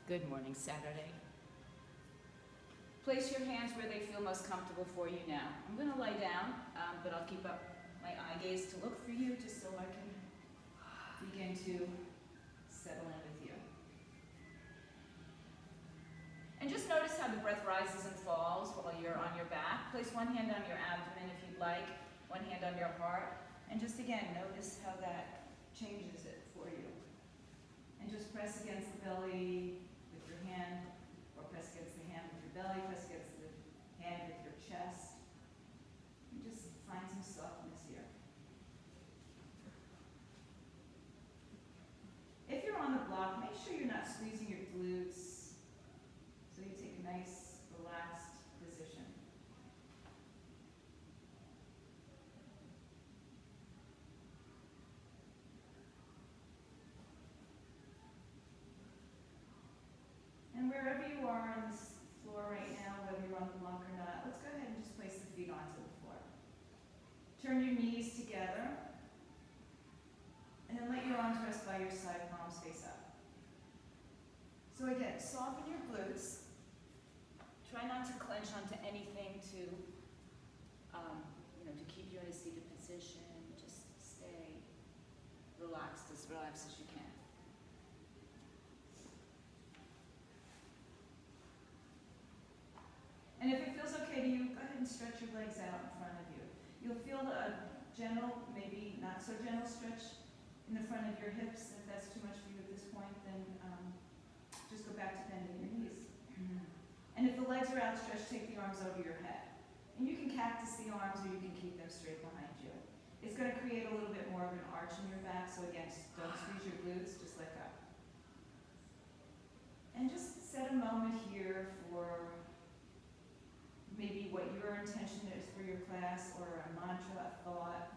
Good morning, Saturday. Place your hands where they feel most comfortable for you now. I'm going to lie down, but I'll keep up my eye gaze to look for you just so I can begin to settle in with you. And just notice how the breath rises and falls while you're on your back. Place one hand on your abdomen if you'd like, one hand on your heart, and just again, notice how that changes it for you. And just press against the belly with your hand, or press against the hand with your belly, press against the hand with your chest. And just find some softness here. If you're on the block, make sure you're not squeezing your glutes, so you take a nice, relaxed position. And wherever you are on this floor right now, whether you're on the block or not, let's go ahead and just place the feet onto the floor. Turn your knees together, and then let your arms rest by your side, palms face up. So again, soften your glutes. Try not to clench onto anything to keep you in a seated position. Just stay relaxed as you can. And if it feels okay to you, go ahead and stretch your legs out in front of you. You'll feel a gentle, maybe not so gentle stretch in the front of your hips. If that's too much for you at this point, then just go back to bending your knees. And if the legs are outstretched, take the arms over your head. And you can cactus the arms or you can keep them straight behind you. It's going to create a little bit more of an arch in your back, so again, don't squeeze your glutes, just let go. And just set a moment here for maybe what your intention is for your class, or a mantra, a thought.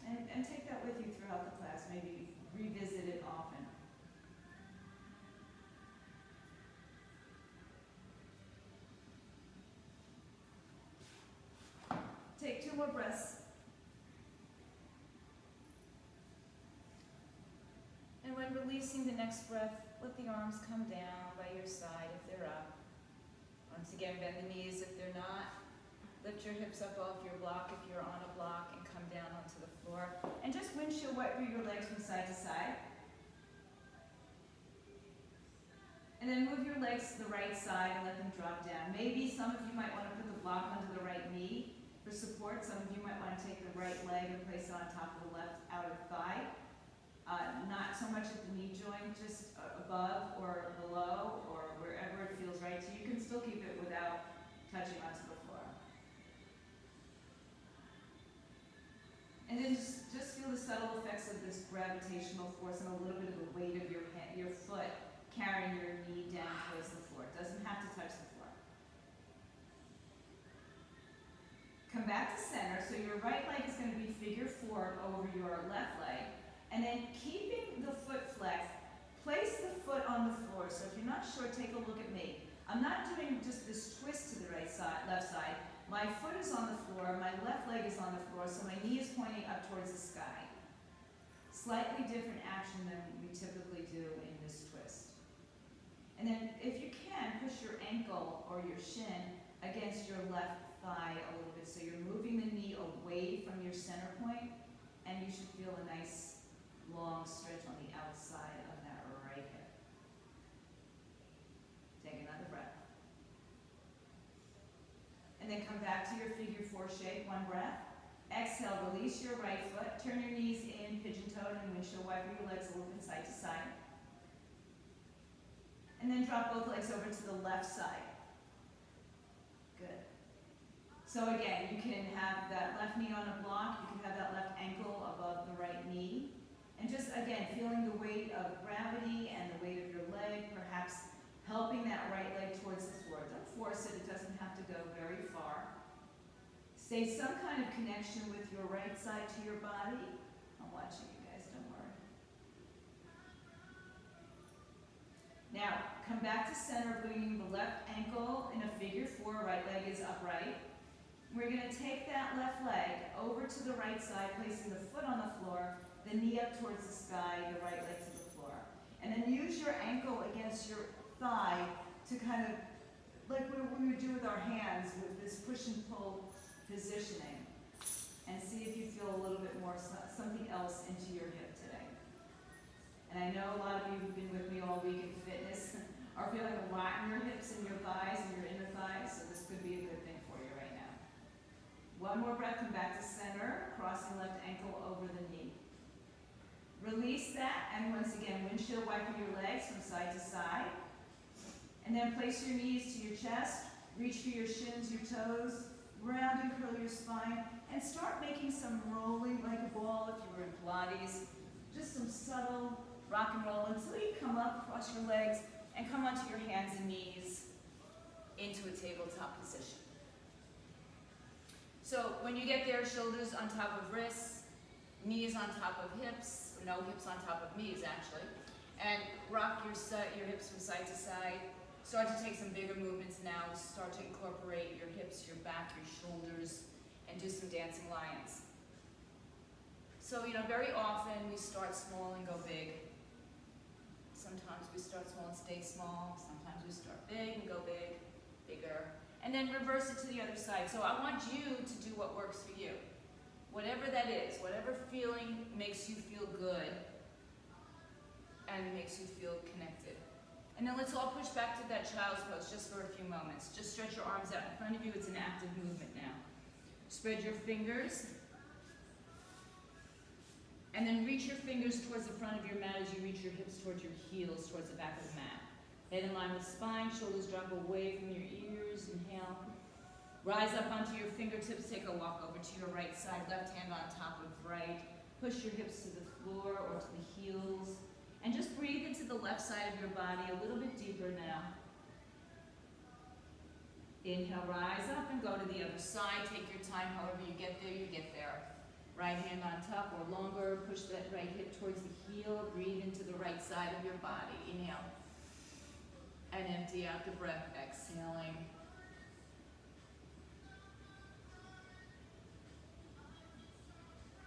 And take that with you throughout the class. Maybe revisit it often. Take 2 more breaths. And when releasing the next breath, let the arms come down by your side if they're up. Once again, bend the knees if they're not. Lift your hips up off your block if you're on a block, and come down onto the floor. And just windshield wiper your legs from side to side. And then move your legs to the right side and let them drop down. Maybe some of you might want to put the block under the right knee for support. Some of you might want to take the right leg and place it on top of the left outer thigh. Not so much at the knee joint, just above or below or wherever it feels right. So you can still keep it without touching onto the floor. And then just feel the subtle effects of this gravitational force and a little bit of the weight of your foot carrying your knee down towards the floor. It doesn't have to touch the floor. Come back to center. So your right leg is going to be figure 4 over your left leg. And then keeping the foot flexed, place the foot on the floor. So if you're not sure, take a look at me. I'm not doing just this twist to the left side. My foot is on the floor, my left leg is on the floor, so my knee is pointing up towards the sky. Slightly different action than we typically do in this twist. And then if you can, push your ankle or your shin against your left thigh a little bit. So you're moving the knee away from your center point, and you should feel a nice long stretch on the outside of that right hip. Take another breath. And then come back to your figure 4 shape, 1 breath. Exhale, release your right foot, turn your knees in, pigeon-toed, and windshield wiper your legs a little bit side to side. And then drop both legs over to the left side. Good. So again, you can have that left knee on a block, you can have that left ankle above the right knee. And just, again, feeling the weight of gravity and the weight of your leg, perhaps helping that right leg towards the floor. Don't force it. It doesn't have to go very far. Stay some kind of connection with your right side to your body. I'm watching you guys, don't worry. Now, come back to center, bringing the left ankle in a figure 4. Right leg is upright. We're going to take that left leg over to the right side, placing the foot on the floor, the knee up towards the sky, the right leg to the floor. And then use your ankle against against your thigh to kind of, like what we would do with our hands with this push and pull positioning. And see if you feel a little bit more something else into your hip today. And I know a lot of you who've been with me all week in fitness are feeling a lot in your hips and your thighs and your inner thighs, so this could be a good thing for you right now. One more breath, come back to center, crossing left ankle over the knee. Release that, and once again, windshield wiping your legs from side to side. And then place your knees to your chest, reach for your shins, your toes, round and curl your spine, and start making some rolling like a ball if you were in Pilates. Just some subtle rock and roll until you come up, cross your legs, and come onto your hands and knees into a tabletop position. So when you get there, shoulders on top of wrists, knees on top of hips, no hips on top of knees actually, and rock your hips from side to side. Start to take some bigger movements now. Start to incorporate your hips, your back, your shoulders, and do some dancing lions. So, very often we start small and go big. Sometimes we start small and stay small. Sometimes we start big and go big, bigger. And then reverse it to the other side. So I want you to do what works for you. Whatever that is, whatever feeling makes you feel good and makes you feel connected. And then let's all push back to that child's pose just for a few moments. Just stretch your arms out in front of you. It's an active movement now. Spread your fingers. And then reach your fingers towards the front of your mat as you reach your hips towards your heels, towards the back of the mat. Head in line with spine, shoulders drop away from your ears. Inhale. Rise up onto your fingertips. Take a walk over to your right side. Left hand on top of right. Push your hips to the floor or to the heels. And just breathe into the left side of your body a little bit deeper now. Inhale, rise up and go to the other side. Take your time, however you get there, you get there. Right hand on top or longer. Push that right hip towards the heel. Breathe into the right side of your body. Inhale. And empty out the breath, exhaling.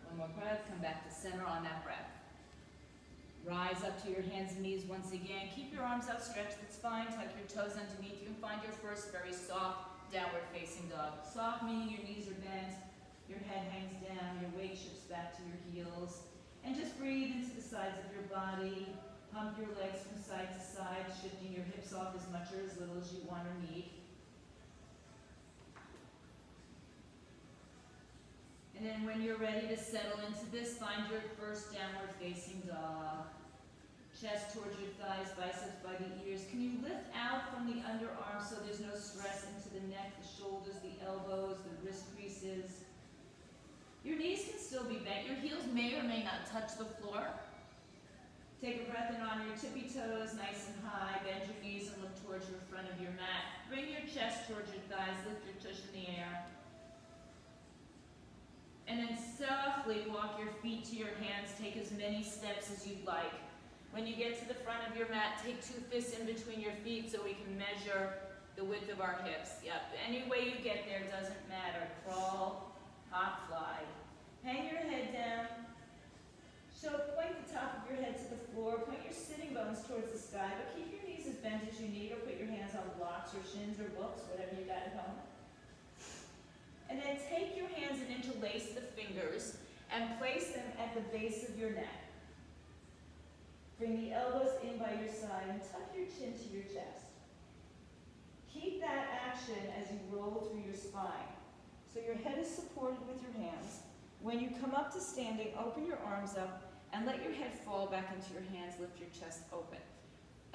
One more breath, come back to center on that breath. Rise up to your hands and knees once again. Keep your arms outstretched, that's fine. Tuck your toes underneath you and find your first very soft downward facing dog. Soft meaning your knees are bent, your head hangs down, your weight shifts back to your heels. And just breathe into the sides of your body. Pump your legs from side to side, shifting your hips off as much or as little as you want or need. And then when you're ready to settle into this, find your first downward facing dog. Chest towards your thighs, biceps by the ears. Can you lift out from the underarms so there's no stress into the neck, the shoulders, the elbows, the wrist creases? Your knees can still be bent. Your heels may or may not touch the floor. Take a breath in on your tippy toes, nice and high. Bend your knees and look towards your front of your mat. Bring your chest towards your thighs. Lift your tush in the air. And then softly walk your feet to your hands. Take as many steps as you'd like. When you get to the front of your mat, take 2 fists in between your feet so we can measure the width of our hips. Yep, any way you get there doesn't matter. Crawl, hop, fly. Hang your head down. Point the top of your head to the floor. Point your sitting bones towards the sky, but keep your knees as bent as you need, or put your hands on blocks or shins or books, whatever you got at home. And then take your hands and interlace the fingers and place them at the base of your neck. Bring the elbows in by your side and tuck your chin to your chest. Keep that action as you roll through your spine. So your head is supported with your hands. When you come up to standing, open your arms up and let your head fall back into your hands. Lift your chest open.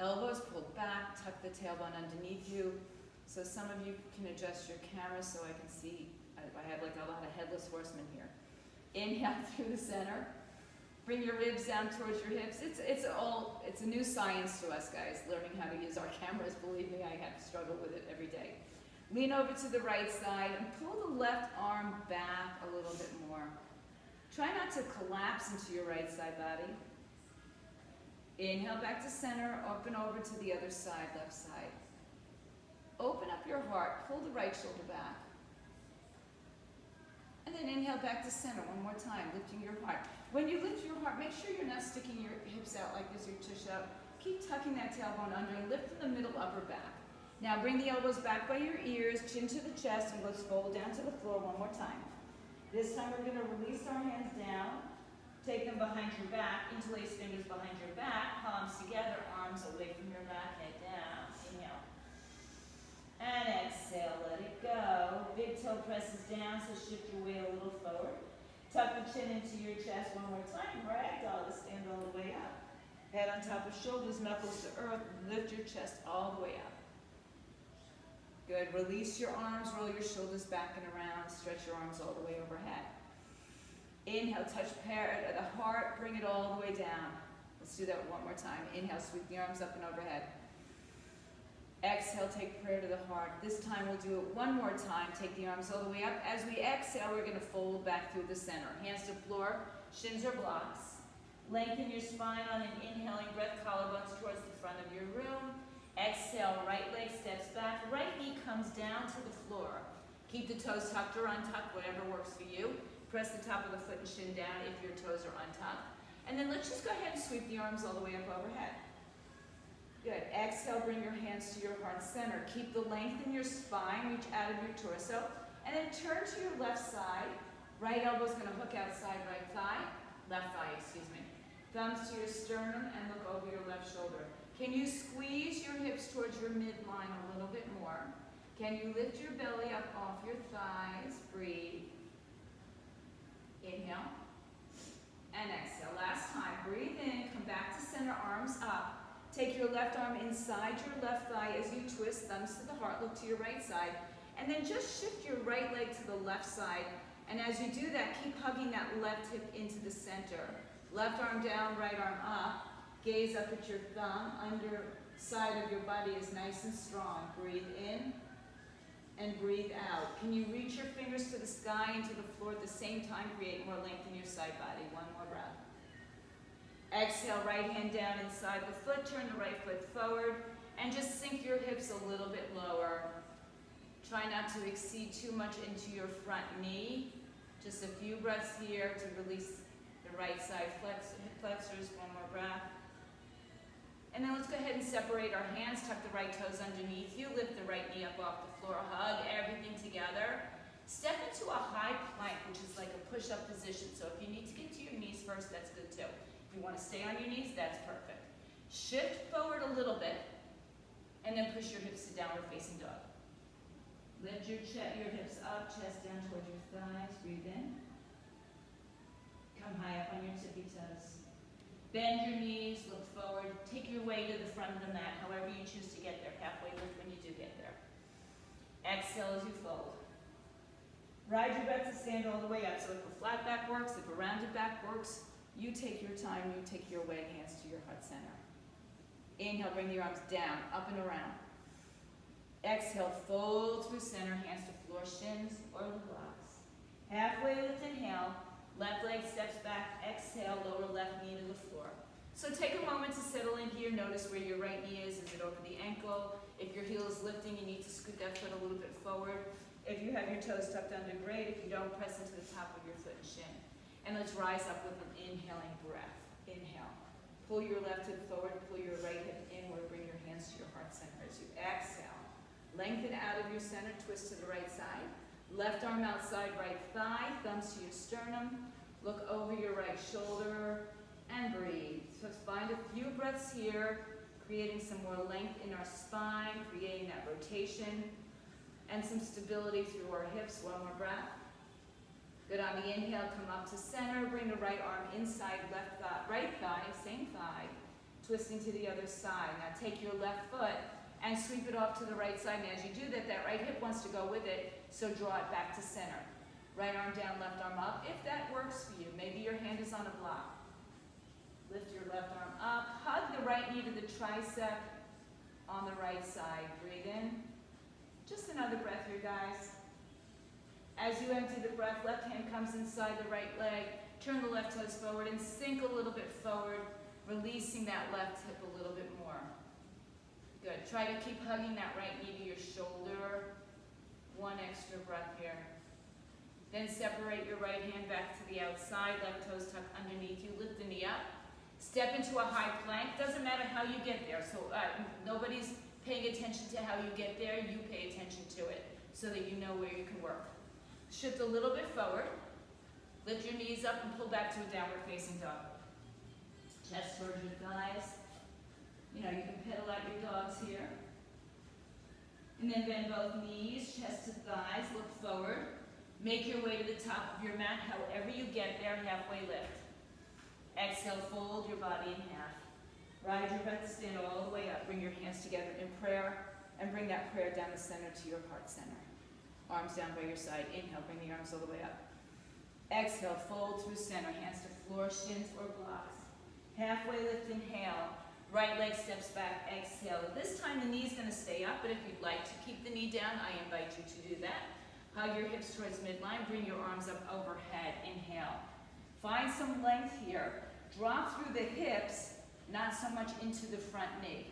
Elbows pulled back, tuck the tailbone underneath you. So some of you can adjust your camera so I can see. I have like a lot of headless horsemen here. Inhale through the center. Bring your ribs down towards your hips. It's a new science to us, guys, learning how to use our cameras. Believe me, I have to struggle with it every day. Lean over to the right side and pull the left arm back a little bit more. Try not to collapse into your right side body. Inhale back to center, open over to the other side, left side. Open up your heart, pull the right shoulder back. And then inhale back to center one more time, lifting your heart. When you lift your heart, make sure you're not sticking your hips out like this or your tush out. Keep tucking that tailbone under and lift from the middle upper back. Now bring the elbows back by your ears, chin to the chest, and let's fold down to the floor one more time. This time we're going to release our hands down, take them behind your back, interlace fingers behind your back, palms together, arms away from your back, head down. Inhale. And exhale, let it go. Big toe presses down, so shift your weight a little forward. Tuck the chin into your chest one more time. Ragdoll to stand all the way up. Head on top of shoulders, knuckles to earth. Lift your chest all the way up. Good. Release your arms, roll your shoulders back and around. Stretch your arms all the way overhead. Inhale, touch prayer at the heart. Bring it all the way down. Let's do that one more time. Inhale, sweep the arms up and overhead. Exhale, take prayer to the heart. This time we'll do it one more time. Take the arms all the way up. As we exhale, we're going to fold back through the center. Hands to floor, shins or blocks. Lengthen your spine on an inhaling breath, collarbones towards the front of your room. Exhale, right leg steps back, right knee comes down to the floor. Keep the toes tucked or untucked, whatever works for you. Press the top of the foot and shin down if your toes are untucked. And then let's just go ahead and sweep the arms all the way up overhead. Good. Exhale, bring your hands to your heart center. Keep the length in your spine, reach out of your torso. And then turn to your left side. Right elbow's going to hook outside right thigh. Left thigh, excuse me. Thumbs to your sternum and look over your left shoulder. Can you squeeze your hips towards your midline a little bit more? Can you lift your belly up off your thighs? Breathe. Inhale. And exhale. Last time. Breathe in. Come back to center. Arms up. Take your left arm inside your left thigh as you twist, thumbs to the heart, look to your right side. And then just shift your right leg to the left side. And as you do that, keep hugging that left hip into the center. Left arm down, right arm up. Gaze up at your thumb. Underside of your body is nice and strong. Breathe in and breathe out. Can you reach your fingers to the sky and to the floor at the same time? Create more length in your side body. One more breath. Exhale, right hand down inside the foot. Turn the right foot forward. And just sink your hips a little bit lower. Try not to exceed too much into your front knee. Just a few breaths here to release the right side hip flexors. One more breath. And then let's go ahead and separate our hands. Tuck the right toes underneath you. Lift the right knee up off the floor. Hug everything together. Step into a high plank, which is like a push-up position. So if you need to get to your knees first, that's good too. If you want to stay on your knees, that's perfect. Shift forward a little bit, and then push your hips to downward facing dog. Lift your hips up, chest down towards your thighs. Breathe in. Come high up on your tippy toes. Bend your knees, look forward. Take your way to the front of the mat, however you choose to get there. Halfway lift when you do get there. Exhale as you fold. Ride your breath to stand all the way up. So if a flat back works, if a rounded back works, you take your time, you take your way, hands to your heart center. Inhale, bring your arms down, up and around. Exhale, fold through center, hands to floor, shins or the blocks. Halfway lift, inhale. Left leg steps back, exhale, lower left knee to the floor. So take a moment to settle in here. Notice where your right knee is. Is it over the ankle? If your heel is lifting, you need to scoot that foot a little bit forward. If you have your toes tucked under, great. If you don't, press into the top of your foot and shin. And let's rise up with an inhaling breath. Inhale. Pull your left hip forward, pull your right hip inward, bring your hands to your heart center as you exhale. Lengthen out of your center, twist to the right side. Left arm outside right thigh, thumbs to your sternum. Look over your right shoulder and breathe. So find a few breaths here, creating some more length in our spine, creating that rotation and some stability through our hips. One more breath. Good. On the inhale, come up to center. Bring the right arm inside left thigh, right thigh, same thigh, twisting to the other side. Now take your left foot and sweep it off to the right side. And as you do that, that right hip wants to go with it, so draw it back to center. Right arm down, left arm up, if that works for you. Maybe your hand is on a block. Lift your left arm up. Hug the right knee to the tricep on the right side. Breathe in. Just another breath here, guys. As you empty the breath, left hand comes inside the right leg. Turn the left toes forward and sink a little bit forward, releasing that left hip a little bit more. Good. Try to keep hugging that right knee to your shoulder. One extra breath here. Then separate your right hand back to the outside. Left toes tuck underneath you. Lift the knee up. Step into a high plank. Doesn't matter how you get there. So nobody's paying attention to how you get there. You pay attention to it so that you know where you can work. Shift a little bit forward. Lift your knees up and pull back to a downward facing dog. Chest towards your thighs. You know, you can pedal out your dogs here. And then bend both knees, chest to thighs, look forward. Make your way to the top of your mat, however you get there, halfway lift. Exhale, fold your body in half. Ride your breath, stand all the way up. Bring your hands together in prayer, and bring that prayer down the center to your heart center. Arms down by your side. Inhale, bring the arms all the way up. Exhale, fold through center, hands to floor, shins, or blocks. Halfway lift, inhale. Right leg steps back, exhale. This time the knee's gonna stay up, but if you'd like to keep the knee down, I invite you to do that. Hug your hips towards midline, bring your arms up overhead, inhale. Find some length here. Drop through the hips, not so much into the front knee.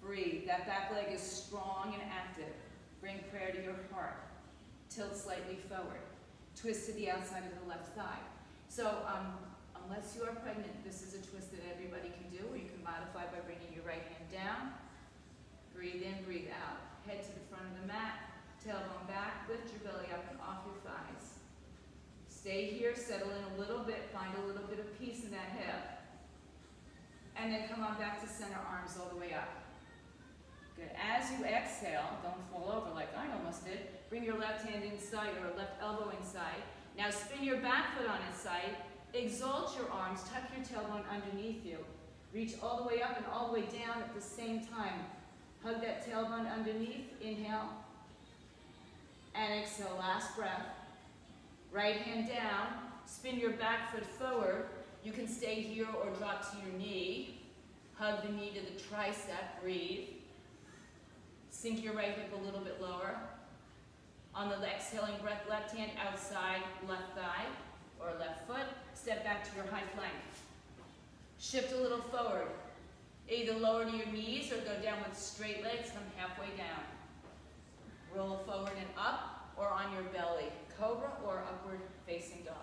Breathe, that back leg is strong and active. Bring prayer to your heart. Tilt slightly forward. Twist to the outside of the left thigh. So, unless you are pregnant, this is a twist that everybody can do, or you can modify by bringing your right hand down. Breathe in, breathe out. Head to the front of the mat, tailbone back, lift your belly up and off your thighs. Stay here, settle in a little bit, find a little bit of peace in that hip. And then come on back to center, arms all the way up. Good. As you exhale, don't fall over like I almost did. Bring your left hand inside or left elbow inside. Now spin your back foot on its side. Exalt your arms, tuck your tailbone underneath you. Reach all the way up and all the way down at the same time. Hug that tailbone underneath, inhale. And exhale, last breath. Right hand down, spin your back foot forward. You can stay here or drop to your knee. Hug the knee to the tricep, breathe. Sink your right hip a little bit lower. On the exhaling breath, left hand outside, left thigh or left foot. Step back to your high plank. Shift a little forward. Either lower to your knees or go down with straight legs, come halfway down. Roll forward and up or on your belly. Cobra or upward facing dog.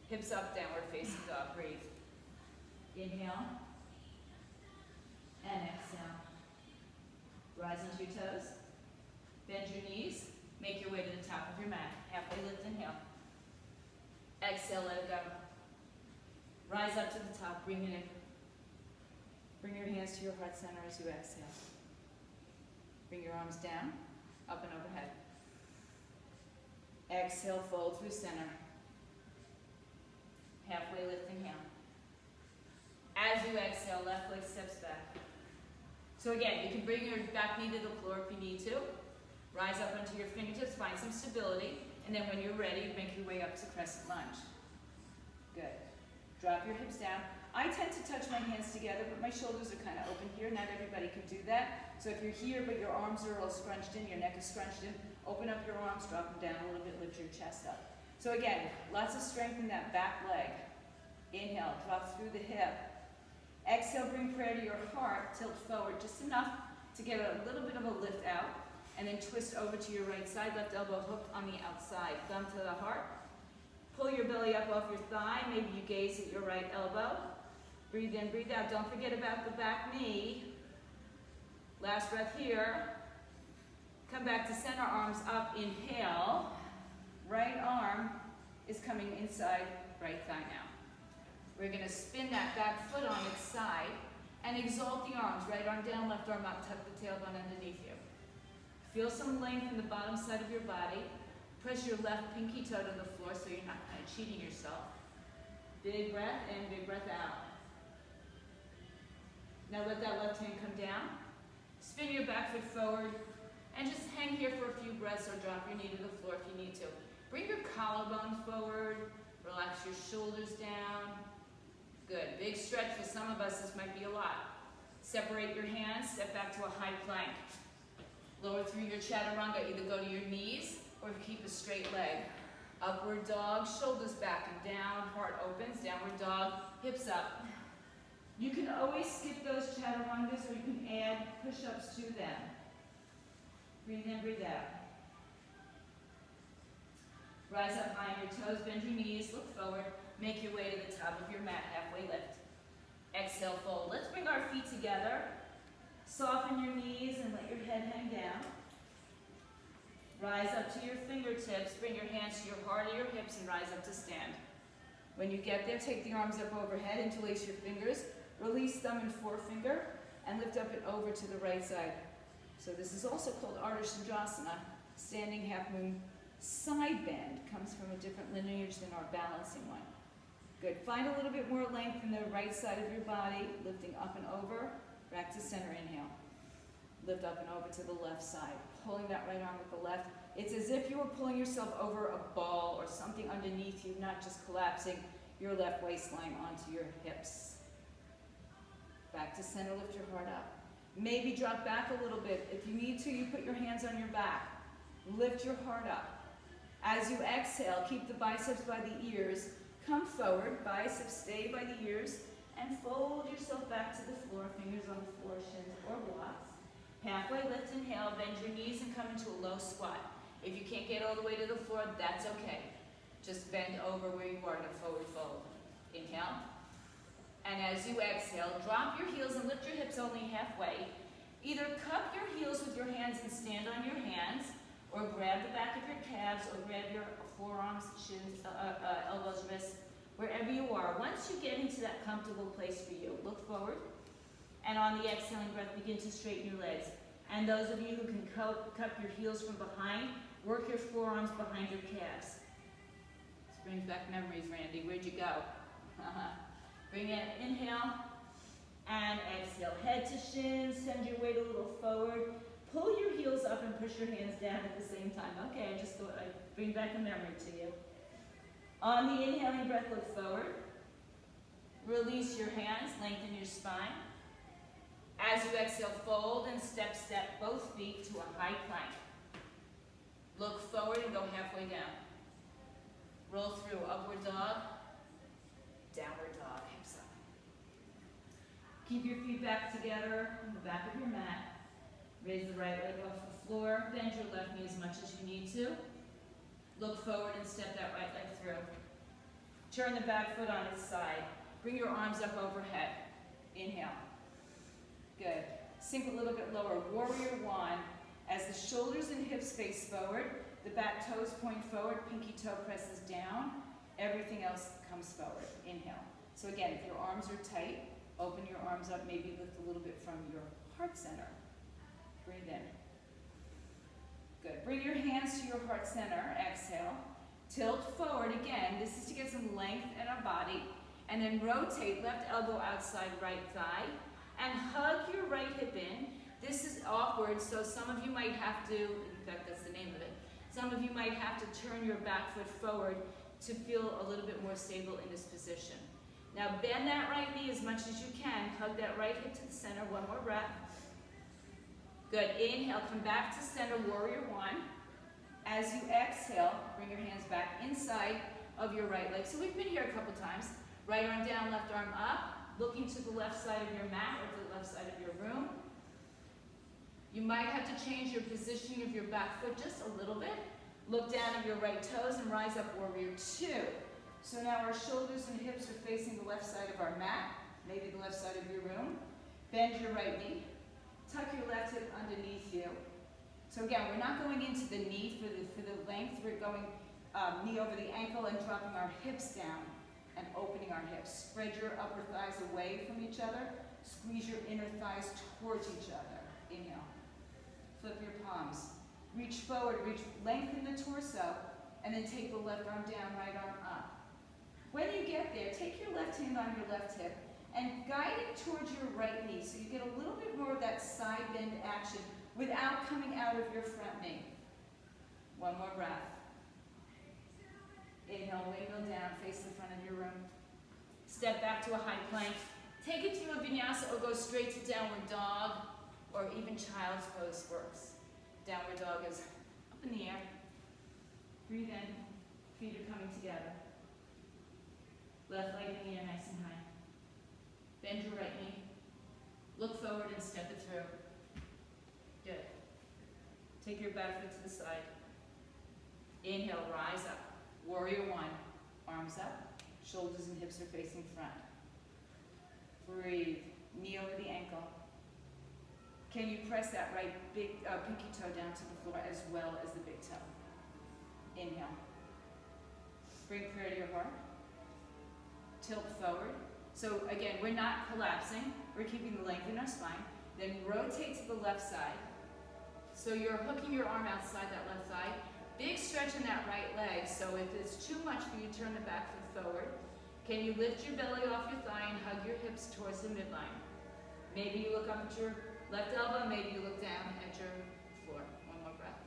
Hips up, downward facing dog, breathe. Inhale and exhale. Rise onto your toes. Bend your knees. Make your way to the top of your mat. Halfway lift, inhale. Exhale, let it go. Rise up to the top, bring it in. Bring your hands to your heart center as you exhale. Bring your arms down, up and overhead. Exhale, fold through center. Halfway lift, inhale. As you exhale, left leg steps back. So again, you can bring your back knee to the floor if you need to. Rise up onto your fingertips, find some stability, and then when you're ready, make your way up to crescent lunge. Good. Drop your hips down. I tend to touch my hands together, but my shoulders are kind of open here. Not everybody can do that. So if you're here, but your arms are all scrunched in, your neck is scrunched in, open up your arms, drop them down a little bit, lift your chest up. So again, lots of strength in that back leg. Inhale, drop through the hip. Exhale, bring prayer to your heart, tilt forward just enough to get a little bit of a lift out, and then twist over to your right side, left elbow hooked on the outside, thumb to the heart. Pull your belly up off your thigh, maybe you gaze at your right elbow. Breathe in, breathe out. Don't forget about the back knee. Last breath here. Come back to center, arms up, inhale. Right arm is coming inside right thigh now. We're going to spin that back foot on its side and exalt the arms. Right arm down, left arm up, tuck the tailbone underneath you. Feel some length in the bottom side of your body. Press your left pinky toe to the floor so you're not kind of cheating yourself. Big breath in, big breath out. Now let that left hand come down. Spin your back foot forward and just hang here for a few breaths or drop your knee to the floor if you need to. Bring your collarbone forward. Relax your shoulders down. Good. Big stretch for some of us. This might be a lot. Separate your hands. Step back to a high plank. Lower through your chaturanga. Either go to your knees or keep a straight leg. Upward dog. Shoulders back and down. Heart opens. Downward dog. Hips up. You can always skip those chaturangas or you can add push-ups to them. Breathe in, breathe out. Rise up on your toes, bend your knees, look forward. Make your way to the top of your mat, halfway lift. Exhale, fold. Let's bring our feet together. Soften your knees and let your head hang down. Rise up to your fingertips. Bring your hands to your heart or your hips and rise up to stand. When you get there, take the arms up overhead, interlace your fingers, release thumb and forefinger, and lift up and over to the right side. So this is also called Ardha Chandrasana, standing half moon side bend. Comes from a different lineage than our balancing one. Good. Find a little bit more length in the right side of your body, lifting up and over, back to center, inhale. Lift up and over to the left side, pulling that right arm with the left. It's as if you were pulling yourself over a ball or something underneath you, not just collapsing your left waistline onto your hips. Back to center, lift your heart up. Maybe drop back a little bit. If you need to, you put your hands on your back. Lift your heart up. As you exhale, keep the biceps by the ears. Come forward, biceps stay by the ears, and fold yourself back to the floor, fingers on the floor, shins or blocks. Halfway lift, inhale, bend your knees and come into a low squat. If you can't get all the way to the floor, that's okay. Just bend over where you are in a forward fold. Inhale. And as you exhale, drop your heels and lift your hips only halfway. Either cup your heels with your hands and stand on your hands, or grab the back of your calves, or grab your forearms, shins, elbows, wrists, wherever you are. Once you get into that comfortable place for you, look forward. And on the exhaling breath, begin to straighten your legs. And those of you who can cup your heels from behind, work your forearms behind your calves. This brings back memories, Randy. Where'd you go? Bring it, inhale, and exhale. Head to shins, send your weight a little forward. Pull your heels up and push your hands down at the same time. Okay, I just thought I'd bring back a memory to you. On the inhaling breath, look forward. Release your hands, lengthen your spine. As you exhale, fold and step both feet to a high plank. Look forward and go halfway down. Roll through upward dog, downward dog, hips up. Keep your feet back together on the back of your mat. Raise the right leg off the floor. Bend your left knee as much as you need to. Look forward and step that right leg through. Turn the back foot on its side. Bring your arms up overhead. Inhale. Good. Sink a little bit lower. Warrior one. As the shoulders and hips face forward, the back toes point forward, pinky toe presses down. Everything else comes forward. Inhale. So again, if your arms are tight, open your arms up, maybe lift a little bit from your heart center. Breathe in. Good. Bring your hands to your heart center. Exhale. Tilt forward again. This is to get some length in our body. And then rotate left elbow outside right thigh. And hug your right hip in. This is awkward, so some of you might have to, in fact that's the name of it, some of you might have to turn your back foot forward to feel a little bit more stable in this position. Now bend that right knee as much as you can. Hug that right hip to the center. One more breath. Good. Inhale, come back to center, warrior one. As you exhale, bring your hands back inside of your right leg. So we've been here a couple times. Right arm down, left arm up. Looking to the left side of your mat or to the left side of your room. You might have to change your positioning of your back foot just a little bit. Look down at your right toes and rise up, warrior two. So now our shoulders and hips are facing the left side of our mat, maybe the left side of your room. Bend your right knee. Tuck your left hip underneath you. So again, we're not going into the knee for the length. We're going knee over the ankle and dropping our hips down and opening our hips. Spread your upper thighs away from each other. Squeeze your inner thighs towards each other. Inhale. Flip your palms. Reach forward, lengthen the torso, and then take the left arm down, right arm up. When you get there, take your left hand on your left hip and guide it towards your right knee so you get a little bit more of that side bend action without coming out of your front knee. One more breath. Inhale, wiggle down, face the front of your room. Step back to a high plank. Take it to a vinyasa or go straight to downward dog or even child's pose works. Downward dog is up in the air. Breathe in, feet are coming together. Left leg in the air, nice and high. Bend your right knee. Look forward and step it through. Good. Take your back foot to the side. Inhale, rise up. Warrior one, arms up, shoulders and hips are facing front. Breathe. Knee over the ankle. Can you press that right big pinky toe down to the floor as well as the big toe? Inhale. Bring prayer to your heart. Tilt forward. So again, we're not collapsing. We're keeping the length in our spine. Then rotate to the left side. So you're hooking your arm outside that left thigh. Big stretch in that right leg. So if it's too much for you, turn the back foot forward. Can you lift your belly off your thigh and hug your hips towards the midline? Maybe you look up at your left elbow, maybe you look down at your floor. One more breath.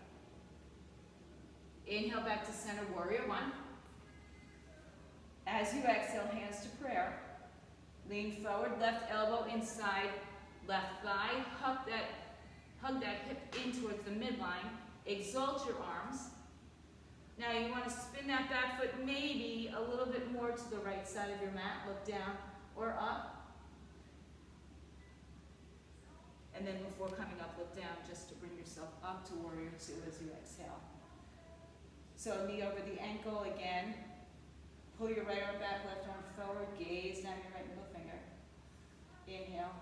Inhale back to center, warrior one. As you exhale, hands to prayer. Lean forward, left elbow inside, left thigh. Hug that hip in towards the midline. Exalt your arms. Now you want to spin that back foot maybe a little bit more to the right side of your mat. Look down or up. And then before coming up, look down just to bring yourself up to warrior two as you exhale. So knee over the ankle again. Pull your right arm back, left arm forward. Gaze down your right middle finger. Inhale.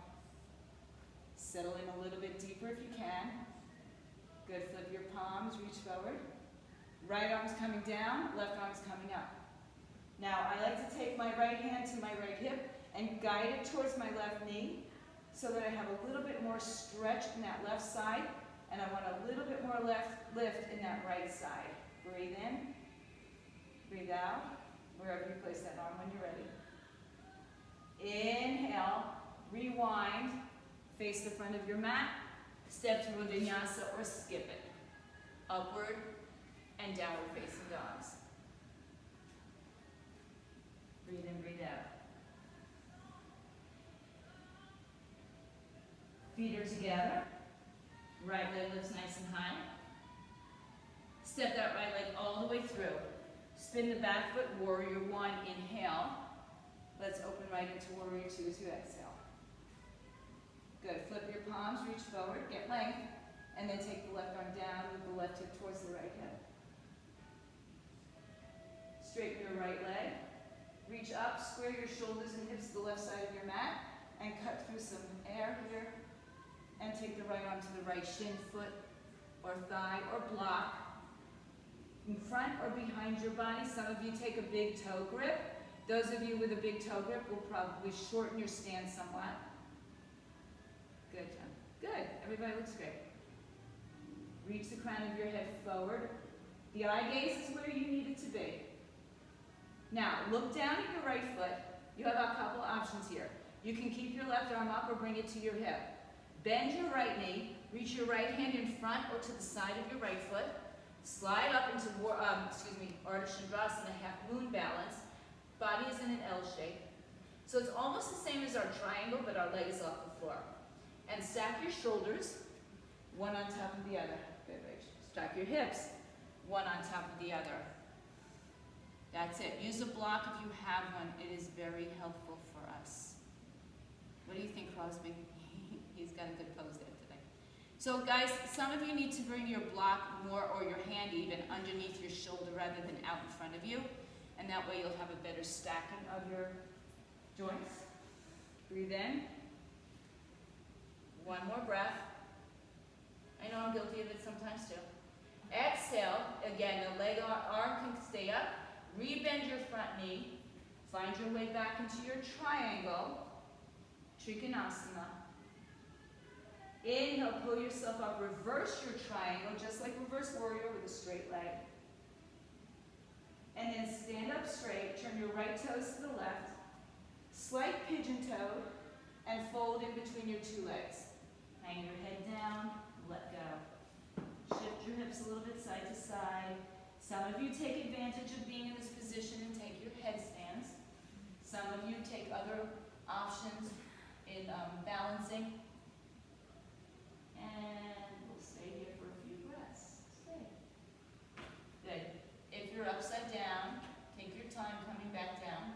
Settle in a little bit deeper if you can. Good. Flip your palms, reach forward. Right arm's coming down, left arm's coming up. Now, I like to take my right hand to my right hip and guide it towards my left knee so that I have a little bit more stretch in that left side, and I want a little bit more lift in that right side. Breathe in, breathe out, wherever you place that arm when you're ready. Inhale, rewind, face the front of your mat, step to a vinyasa or skip it. Upward and downward facing dogs. Breathe in, breathe out. Feet are together. Right leg lifts nice and high. Step that right leg all the way through. Spin the back foot, warrior one, inhale. Let's open right into warrior two as you exhale. Good, flip your palms, reach forward, get length, and then take the left arm down with the left hip towards the right hip. Straighten your right leg, reach up, square your shoulders and hips to the left side of your mat, and cut through some air here, and take the right arm to the right shin, foot, or thigh, or block, in front or behind your body. Some of you take a big toe grip. Those of you with a big toe grip will probably shorten your stance somewhat. Good, John. Good. Everybody looks great. Reach the crown of your head forward. The eye gaze is where you need it to be. Now, look down at your right foot. You have a couple options here. You can keep your left arm up or bring it to your hip. Bend your right knee. Reach your right hand in front or to the side of your right foot. Slide up into Ardha Chandrasana, half moon balance. Body is in an L shape. So it's almost the same as our triangle, but our leg is off the floor. And stack your shoulders, one on top of the other. Good, Rach. Stack your hips, one on top of the other. That's it. Use a block if you have one. It is very helpful for us. What do you think, Crosby? He's got a good pose there today. So guys, some of you need to bring your block more, or your hand even, underneath your shoulder rather than out in front of you. And that way you'll have a better stacking of your joints. Breathe in. One more breath. I know I'm guilty of it sometimes too. Exhale. Again, the leg arm can stay up. Rebend your front knee. Find your way back into your triangle. Trikonasana. Inhale, pull yourself up. Reverse your triangle, just like reverse warrior with a straight leg. And then stand up straight. Turn your right toes to the left. Slight pigeon toe. And fold in between your two legs. Hang your head down. Let go. Shift your hips a little bit side to side. Some of you take advantage of being in this position and take your headstands. Some of you take other options in balancing. And we'll stay here for a few breaths. Stay. Good. If you're upside down, take your time coming back down.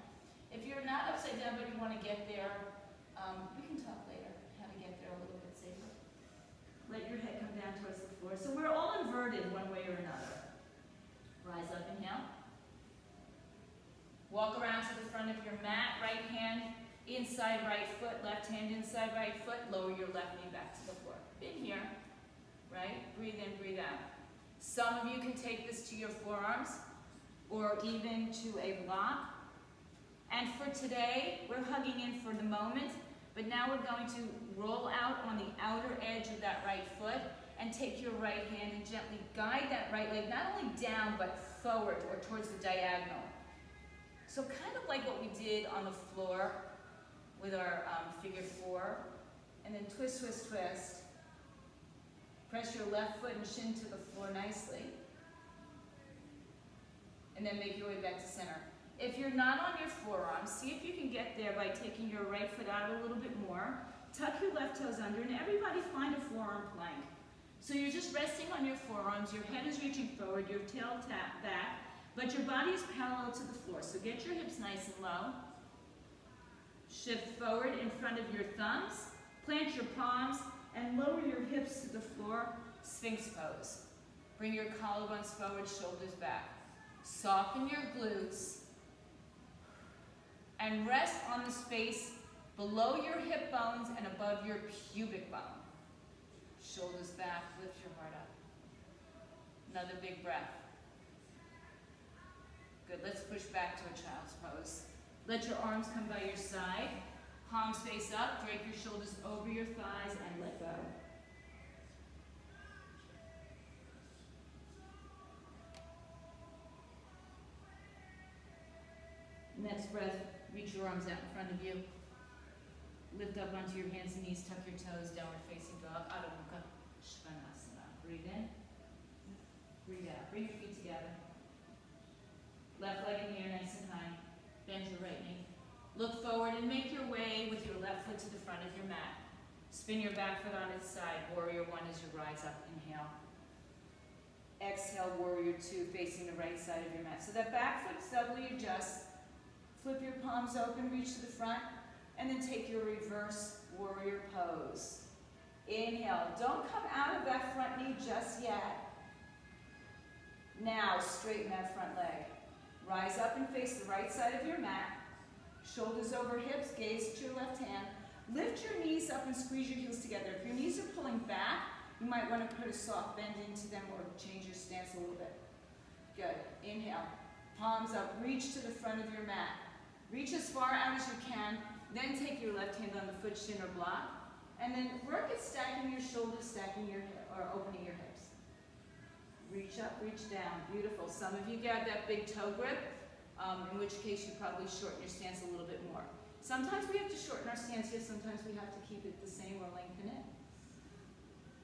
If you're not upside down but you want to get there, we can talk later how to get there a little bit safer. Let your head come down towards the floor. So we're all inverted one way or another. Rise up, inhale. Walk around to the front of your mat. Right hand inside right foot, left hand inside right foot, lower your left knee back to the floor. In here, right? Breathe in, breathe out. Some of you can take this to your forearms or even to a block. And for today, we're hugging in for the moment, but now we're going to roll out on the outer edge of that right foot and take your right hand and gently guide that right leg, not only down, but forward or towards the diagonal. So kind of like what we did on the floor with our figure four. And then twist, twist, twist. Press your left foot and shin to the floor nicely. And then make your way back to center. If you're not on your forearms, see if you can get there by taking your right foot out a little bit more. Tuck your left toes under, and everybody find a forearm plank. So you're just resting on your forearms, your head is reaching forward, your tail tap back, but your body is parallel to the floor. So get your hips nice and low. Shift forward in front of your thumbs, plant your palms, and lower your hips to the floor, Sphinx pose. Bring your collarbones forward, shoulders back. Soften your glutes, and rest on the space below your hip bones and above your pubic bone. Shoulders back, lift your heart up. Another big breath. Good, let's push back to a child's pose. Let your arms come by your side. Palms face up, drape your shoulders over your thighs and let go. Next breath, reach your arms out in front of you. Lift up onto your hands and knees, tuck your toes, downward facing dog, Adho Mukha Svanasana. Breathe in, breathe out. Bring your feet together. Left leg in the air, nice and high. Bend your right knee. Look forward and make your way with your left foot to the front of your mat. Spin your back foot on its side. Warrior one as you rise up. Inhale. Exhale, warrior two, facing the right side of your mat. So that back foot doubly adjusts. Flip your palms open, reach to the front, and then take your reverse warrior pose. Inhale. Don't come out of that front knee just yet. Now, straighten that front leg. Rise up and face the right side of your mat. Shoulders over hips, gaze to your left hand. Lift your knees up and squeeze your heels together. If your knees are pulling back, you might want to put a soft bend into them or change your stance a little bit. Good. Inhale. Palms up. Reach to the front of your mat. Reach as far out as you can. Then take your left hand on the foot, shin, or block. And then work at stacking your shoulders, stacking your or opening your hips. Reach up, reach down. Beautiful. Some of you got that big toe grip, in which case you probably shorten your stance a little bit more. Sometimes we have to shorten our stance here. Sometimes we have to keep it the same or lengthen it.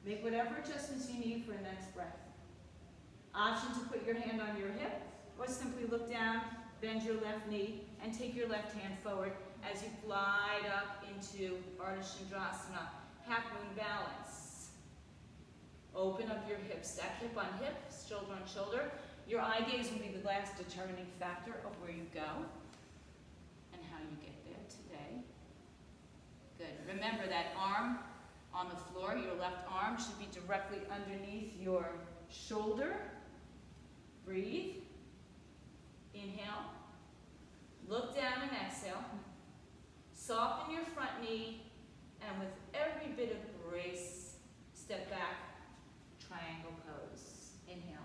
Make whatever adjustments you need for a next breath. Option to put your hand on your hip or simply look down, bend your left knee, and take your left hand forward as you glide up into Ardha Chandrasana, half moon balance. Open up your hips, stack hip on hip, shoulder on shoulder. Your eye gaze will be the last determining factor of where you go and how you get there today. Good. Remember that arm on the floor, your left arm should be directly underneath your shoulder. Breathe. Inhale. Look down and exhale. Soften your front knee, and with every bit of grace, step back, triangle pose. Inhale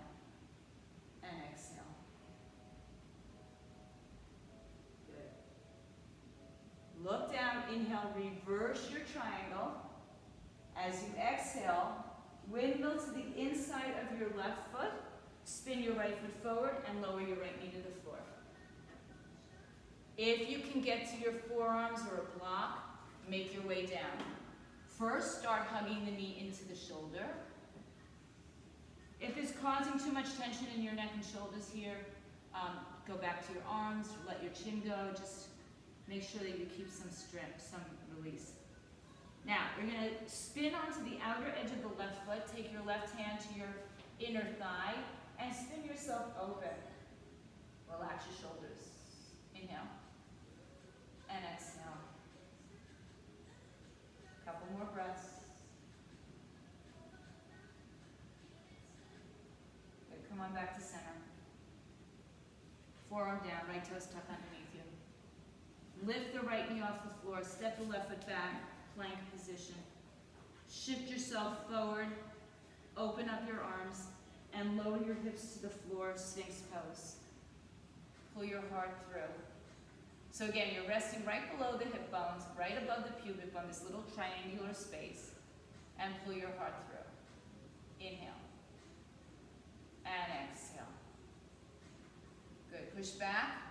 and exhale. Good. Look down, inhale, reverse your triangle. As you exhale, windmill to the inside of your left foot, spin your right foot forward, and lower your right knee to the floor. If you can get to your forearms or a block, make your way down. First, start hugging the knee into the shoulder. If it's causing too much tension in your neck and shoulders here, go back to your arms, let your chin go, just make sure that you keep some strength, some release. Now, you're going to spin onto the outer edge of the left foot, take your left hand to your inner thigh, and spin yourself open. Relax your shoulders. Inhale. And exhale. Couple more breaths. Good. Come on back to center. Forearm down, right toes tucked underneath you. Lift the right knee off the floor, step the left foot back, plank position. Shift yourself forward, open up your arms, and lower your hips to the floor, Sphinx pose. Pull your heart through. So again, you're resting right below the hip bones, right above the pubic bone, this little triangular space, and pull your heart through. Inhale. And exhale. Good. Push back.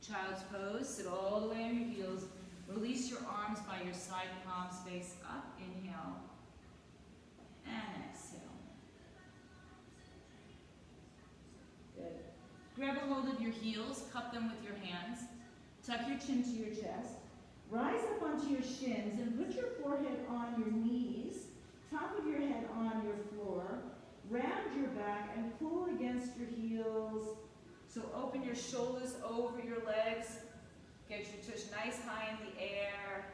Child's pose. Sit all the way on your heels. Release your arms by your side palms face up. Inhale. And exhale. Good. Grab a hold of your heels. Cup them with your hands. Tuck your chin to your chest. Rise up onto your shins and put your forehead on your knees. Top of your head on your floor. Round your back and pull against your heels. So open your shoulders over your legs. Get your tush nice high in the air.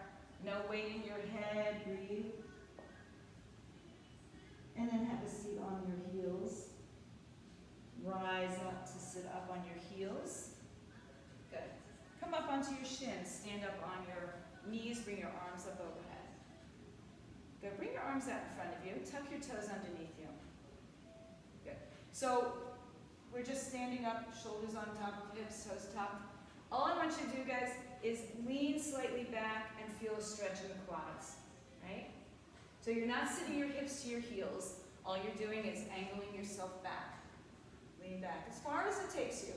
No weight in your head. Breathe. And then have a seat on your heels. Rise up to sit up on your heels. Good. Come up onto your shins. Stand up on your knees. Bring your arms up overhead. Good. Bring your arms out in front of you. Tuck your toes underneath you. Good. So we're just standing up, shoulders on top of hips, toes top. All I want you to do, guys, is lean slightly back and feel a stretch in the quads, right? So you're not sitting your hips to your heels. All you're doing is angling yourself back. Lean back as far as it takes you.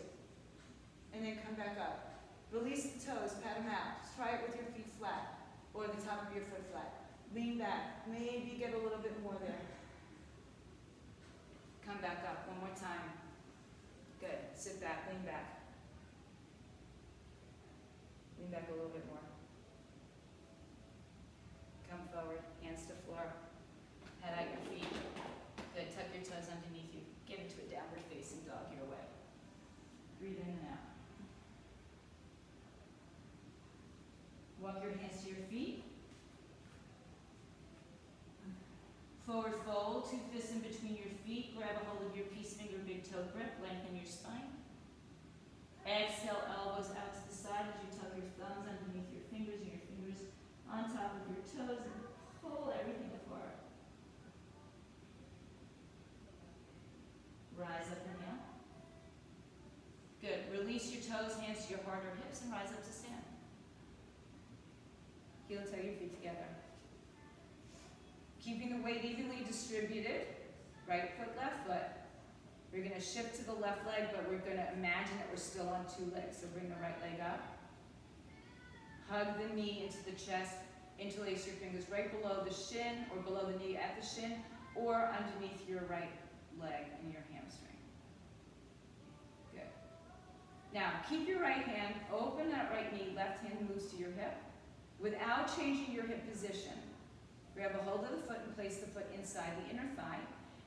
And then come back up. Release the toes, pat them out. Just try it with your feet flat or the top of your foot flat. Lean back. Maybe get a little bit more there. Come back up one more time. Good. Sit back, lean back. Lean back a little bit more. Come forward, hands to floor. Head out your feet. Good. Tuck your toes underneath you. Get into a downward facing dog your way. Breathe in and out. Walk your hands to your feet. Forward fold, 2 fists in between your feet. Grab a hold of your peace finger, big toe grip. Lengthen your spine. Exhale, elbows out to the side as you tuck your thumbs underneath your fingers and your fingers on top of your toes and pull everything apart. Rise up, inhale. Good. Release your toes, hands to your heart or hips, and rise up to stand. Heel toe your feet together. Keeping the weight evenly distributed, right foot, left foot. We're going to shift to the left leg, but we're going to imagine that we're still on 2 legs. So bring the right leg up. Hug the knee into the chest. Interlace your fingers right below the shin or below the knee at the shin or underneath your right leg and your hamstring. Good. Now, keep your right hand, open that right knee, left hand moves to your hip without changing your hip position. Grab a hold of the foot and place the foot inside the inner thigh,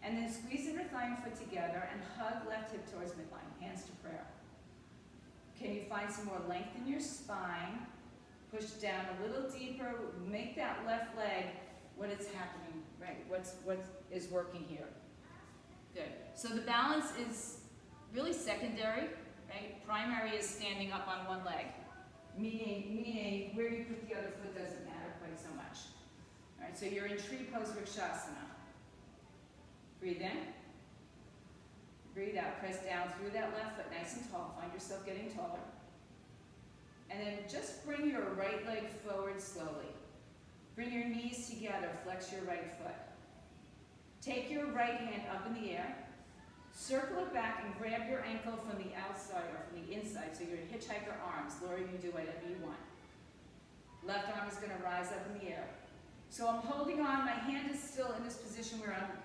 and then squeeze inner thigh and foot together and hug left hip towards midline, hands to prayer. Can you find some more length in your spine? Push down a little deeper, make that left leg what is happening, right? What is working here? Good. So the balance is really secondary, right? Primary is standing up on one leg, meaning where you put the other foot doesn't matter quite so much. All right, so you're in tree pose vrikshasana. Breathe in. Breathe out. Press down through that left foot nice and tall. Find yourself getting taller. And then just bring your right leg forward slowly. Bring your knees together. Flex your right foot. Take your right hand up in the air. Circle it back and grab your ankle from the outside or from the inside. So you're hitchhiker arms. Laura, you do whatever you want. Left arm is going to rise up in the air. So I'm holding on. My hand is still in this position where I'm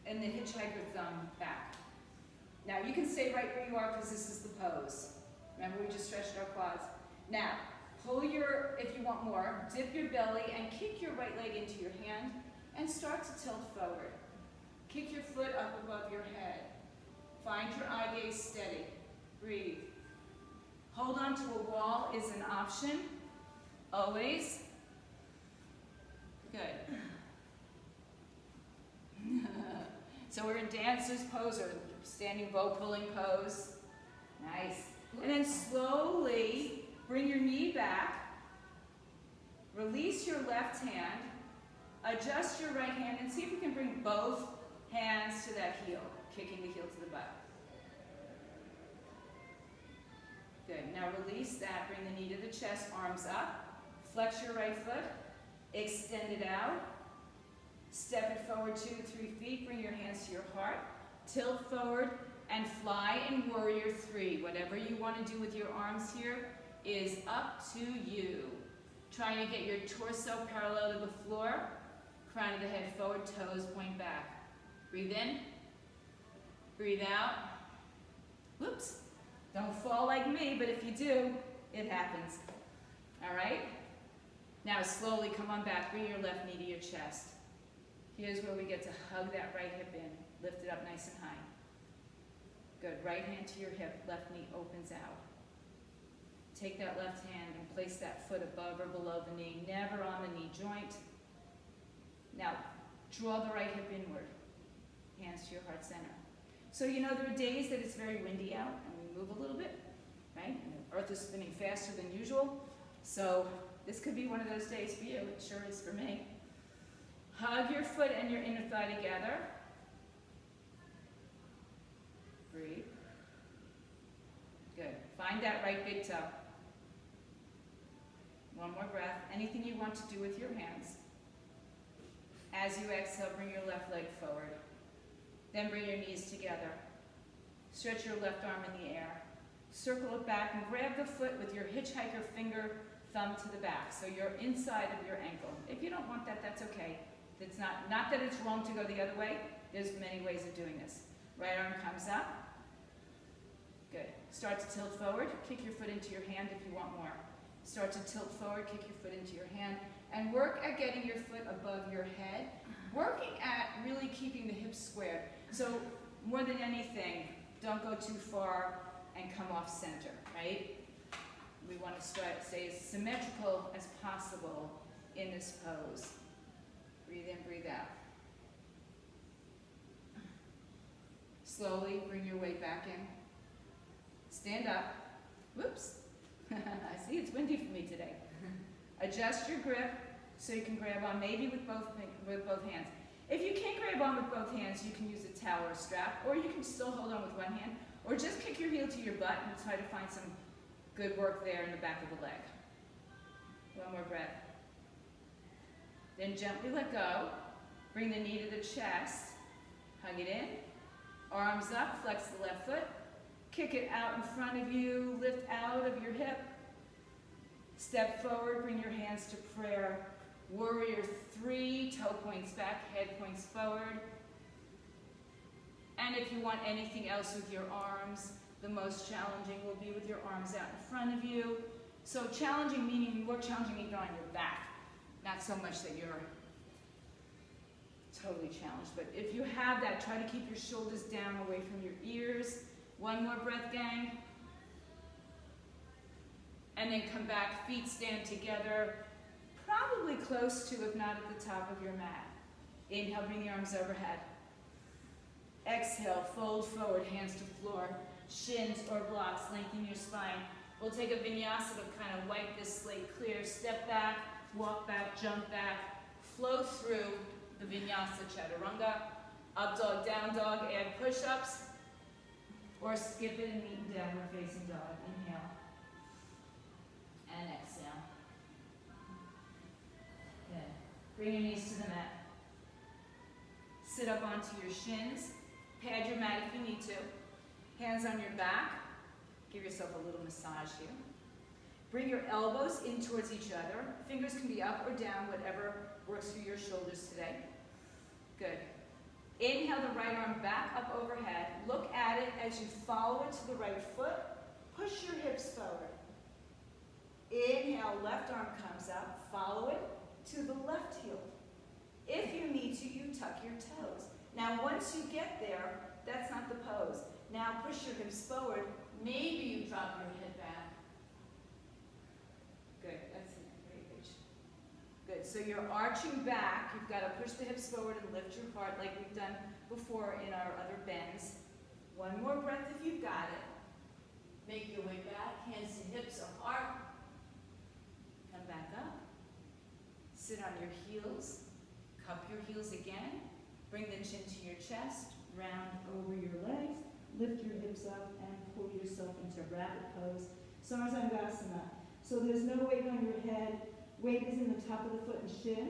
in the hitchhiker thumb back. Now you can stay right where you are because this is the pose. Remember we just stretched our quads. Now pull your, if you want more, dip your belly and kick your right leg into your hand and start to tilt forward. Kick your foot up above your head. Find your eye gaze steady. Breathe. Hold on to a wall is an option. Always. Good. So we're in dancer's pose or standing bow pulling pose. Nice. And then slowly bring your knee back Release your left hand, adjust your right hand, and see if you can bring both hands to that heel, kicking the heel to the butt. Good. Now release that. Bring the knee to the chest, arms up. Flex your right foot. Extend it out. Step it forward 2 to 3 feet. Bring your hands to your heart. Tilt forward and fly in warrior 3. Whatever you want to do with your arms here is up to you. Trying to get your torso parallel to the floor. Crown of the head forward, toes point back. Breathe in. Breathe out. Whoops. Don't fall like me, but if you do, it happens. All right? Now slowly come on back. Bring your left knee to your chest. Here's where we get to hug that right hip in. Lift it up nice and high. Good. Right hand to your hip. Left knee opens out. Take that left hand and place that foot above or below the knee. Never on the knee joint. Now, draw the right hip inward. Hands to your heart center. So you know there are days that it's very windy out and we move a little bit, right? And the earth is spinning faster than usual. So this could be one of those days for you. It sure is for me. Hug your foot and your inner thigh together. Breathe. Good. Find that right big toe. One more breath. Anything you want to do with your hands. As you exhale, bring your left leg forward. Then bring your knees together. Stretch your left arm in the air. Circle it back and grab the foot with your hitchhiker finger, thumb to the back. So you're inside of your ankle. If you don't want that, that's okay. It's not that it's wrong to go the other way. There's many ways of doing this. Right arm comes up. Good. Start to tilt forward. Kick your foot into your hand if you want more. Start to tilt forward, kick your foot into your hand, and work at getting your foot above your head. Working at really keeping the hips squared. So more than anything, don't go too far and come off center, right? We want to stay as symmetrical as possible in this pose. Breathe in, breathe out. Slowly bring your weight back in. Stand up. Whoops. I see it's windy for me today. Adjust your grip so you can grab on maybe with both hands. If you can't grab on with both hands, you can use a towel or a strap, or you can still hold on with one hand, or just kick your heel to your butt and try to find some good work there in the back of the leg. One more breath. Then gently let go. Bring the knee to the chest. Hug it in. Arms up, flex the left foot. Kick it out in front of you, lift out of your hip. Step forward, bring your hands to prayer. Warrior 3, toe points back, head points forward. And if you want anything else with your arms, the most challenging will be with your arms out in front of you. So challenging meaning more challenging even on your back. Not so much that you're totally challenged, but if you have that, try to keep your shoulders down away from your ears. One more breath, gang. And then come back, feet stand together, probably close to, if not at the top of your mat. Inhale, bring the arms overhead. Exhale, fold forward, hands to floor, shins or blocks, lengthen your spine. We'll take a vinyasa to kind of wipe this slate clear. Step back, walk back, jump back, flow through the vinyasa chaturanga. Up dog, down dog, add push-ups. Or skip it and meet in downward facing dog. Inhale. And exhale. Good. Bring your knees to the mat. Sit up onto your shins. Pad your mat if you need to. Hands on your back. Give yourself a little massage here. Bring your elbows in towards each other. Fingers can be up or down, whatever works for your shoulders today. Good. Inhale the right arm back up overhead. Look at it as you follow it to the right foot. Push your hips forward. Inhale, left arm comes up. Follow it to the left heel. If you need to, you tuck your toes. Now once you get there, that's not the pose. Now push your hips forward. Maybe you drop your head back. Good, that's it. Very good. Good, so you're arching back. You've got to push the hips forward and lift your heart like we've done before in our other bends. One more breath if you've got it. Make your way back, hands to hips or heart. Come back up. Sit on your heels, cup your heels again, bring the chin to your chest, round over your legs, lift your hips up and pull yourself into rabbit pose, Sarsangasana. So there's no weight on your head, weight is in the top of the foot and shin.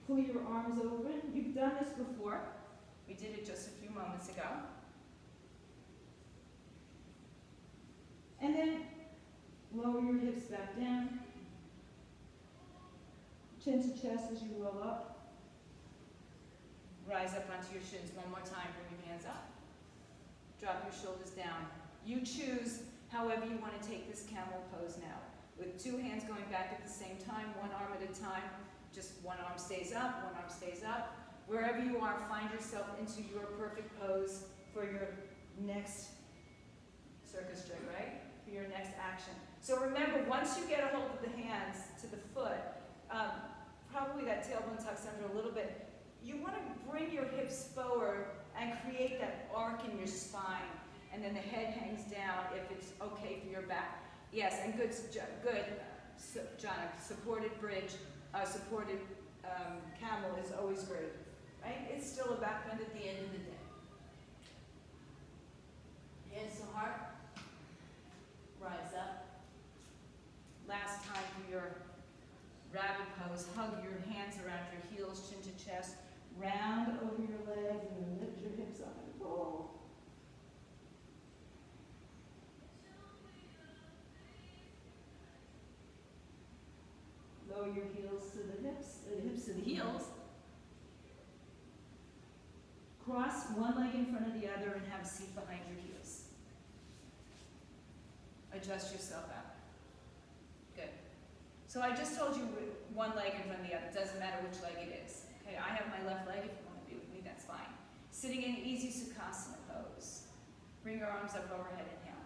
Pull your arms open. You've done this before. We did it just a few moments ago. And then lower your hips back down. Chin to chest as you roll up. Rise up onto your shins one more time. Bring your hands up. Drop your shoulders down. You choose however you want to take this camel pose now. With two hands going back at the same time, one arm at a time. Just one arm stays up, one arm stays up. Wherever you are, find yourself into your perfect pose for your next circus trick, right? For your next action. So remember, once you get a hold of the hands to the foot, probably that tailbone tucks under a little bit, you want to bring your hips forward and create that arc in your spine. And then the head hangs down if it's okay for your back. Yes, and good, Jana, supported bridge, supported camel is always great, right? It's still a back bend at the end of the day. Hands to heart. Rise up. Last time for your rabbit pose, hug your hands around your heels, chin to chest, round over your legs, and then lift your hips up and roll. Lower your heels to the hips to the heels. Cross one leg in front of the other and have a seat behind your heels. Adjust yourself out. Good. So I just told you one leg in front of the other. It doesn't matter which leg it is. Okay, I have my left leg. If you want to be with me, that's fine. Sitting in easy Sukhasana pose. Bring your arms up overhead, inhale.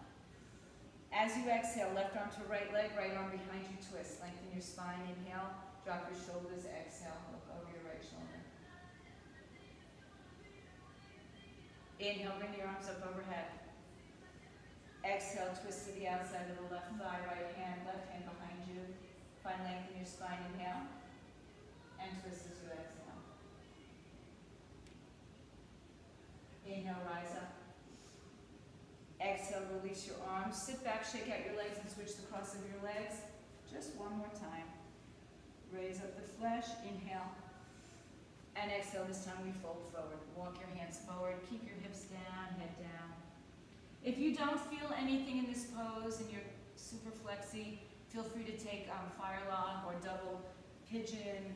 As you exhale, left arm to right leg, right arm behind you, twist. Lengthen your spine, inhale. Drop your shoulders, exhale. Look over your right shoulder. Inhale, bring your arms up overhead. Exhale, twist to the outside of the left thigh, left hand behind you. Find length in your spine, inhale. And twist as you exhale. Inhale, rise up. Exhale, release your arms. Sit back, shake out your legs, and switch the cross of your legs. Just one more time. Raise up the flesh, inhale. And exhale, this time we fold forward. Walk your hands forward, keep your hips down, head down. If you don't feel anything in this pose and you're super flexy, feel free to take fire lock or double pigeon.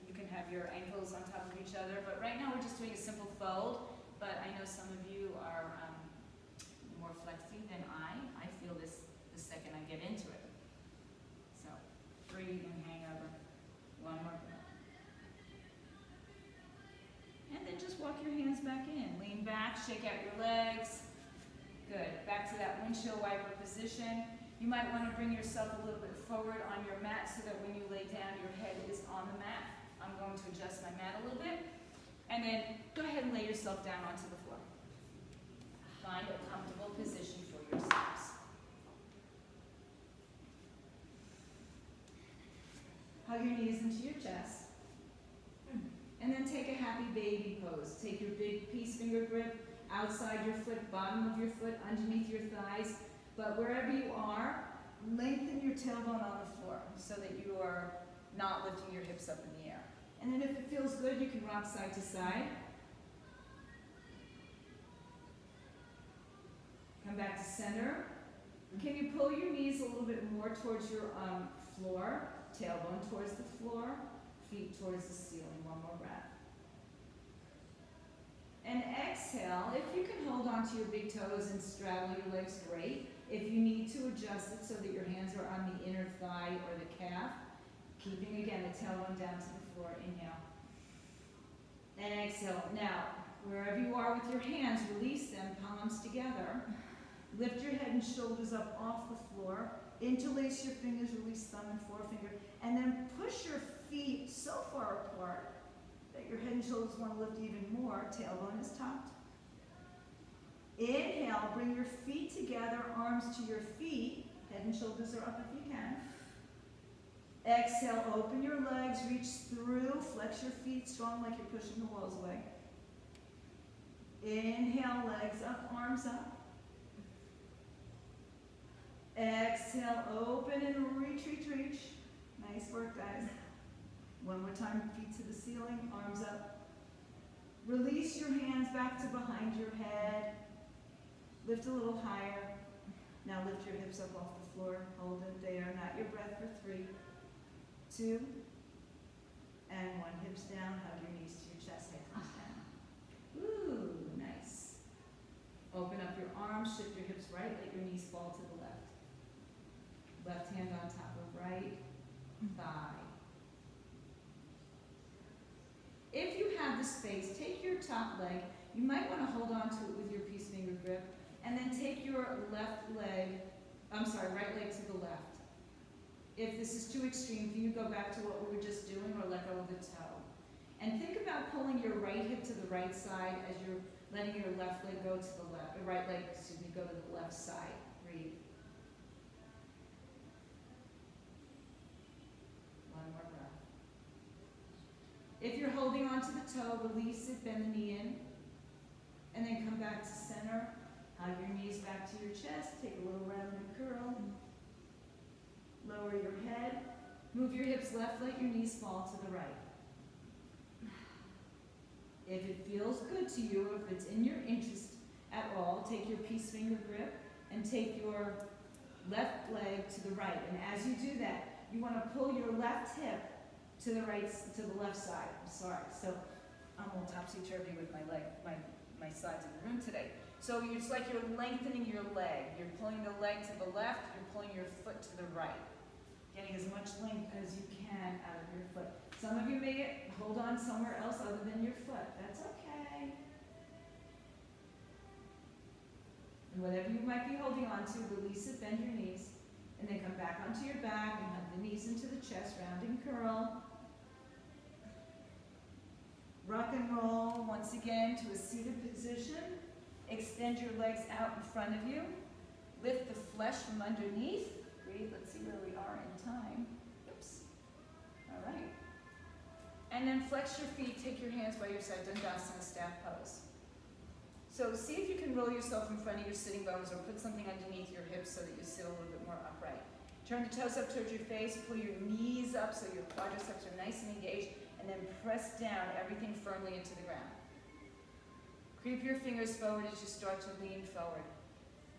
You can have your ankles on top of each other, but right now we're just doing a simple fold, but I know some of you are more flexy than I feel this the second I get into it. So, breathe and hang over. One more breath. And then just walk your hands back in. Lean back, shake out your legs. Good. Back to that windshield wiper position. You might want to bring yourself a little bit forward on your mat so that when you lay down, your head is on the mat. I'm going to adjust my mat a little bit. And then go ahead and lay yourself down onto the floor. Find a comfortable position for yourselves. Hug your knees into your chest. And then take a happy baby pose. Take your big peace finger grip outside your foot, bottom of your foot, underneath your thighs. But wherever you are, lengthen your tailbone on the floor so that you are not lifting your hips up in the air. And then if it feels good, you can rock side to side. Come back to center. Can you pull your knees a little bit more towards your floor? Tailbone towards the floor, feet towards the ceiling. One more breath. And exhale. If you can hold onto your big toes and straddle your legs, great. If you need to adjust it so that your hands are on the inner thigh or the calf, keeping again the tailbone down to the floor. Inhale. And exhale. Now, wherever you are with your hands, release them, palms together. Lift your head and shoulders up off the floor. Interlace your fingers, release thumb and forefinger. And then push your feet so far apart that your head and shoulders want to lift even more. Tailbone is tucked. Inhale, bring your feet together, arms to your feet. Head and shoulders are up if you can. Exhale, open your legs, reach through, flex your feet strong like you're pushing the walls away. Inhale, legs up, arms up. Exhale, open and reach, reach, reach. Nice work, guys. One more time, feet to the ceiling, arms up. Release your hands back to behind your head. Lift a little higher. Now lift your hips up off the floor. Hold it there. Not your breath for 3, 2, and 1. Hips down. Hug your knees to your chest. Head comes down. Ooh, nice. Open up your arms. Shift your hips right. Let your knees fall to the left. Left hand on top of right thigh. If you have the space, take your top leg. You might want to hold on to it with your peace finger grip. And then take your right leg to the left. If this is too extreme, can you go back to what we were just doing or let go of the toe? And think about pulling your right hip to the right side as you're letting your left leg go to the left, right leg, go to the left side. Breathe. One more breath. If you're holding on to the toe, release it, bend the knee in, and then come back to center. Hug your knees back to your chest. Take a little round and curl. Lower your head. Move your hips left. Let your knees fall to the right. If it feels good to you, if it's in your interest at all, take your peace finger grip and take your left leg to the right. And as you do that, you want to pull your left hip to the left side. I'm sorry. So I'm a little topsy-turvy with my sides of the room today. So it's like you're lengthening your leg. You're pulling the leg to the left, you're pulling your foot to the right. Getting as much length as you can out of your foot. Some of you may hold on somewhere else other than your foot. That's okay. And whatever you might be holding on to, release it, bend your knees, and then come back onto your back and hug the knees into the chest, round and curl. Rock and roll once again to a seated position. Extend your legs out in front of you. Lift the flesh from underneath. Breathe. Let's see where we are in time. Oops. All right. And then flex your feet. Take your hands by your side. Dandasana, staff pose. So see if you can roll yourself in front of your sitting bones or put something underneath your hips so that you sit a little bit more upright. Turn the toes up towards your face. Pull your knees up so your quadriceps are nice and engaged. And then press down everything firmly into the ground. Creep your fingers forward as you start to lean forward.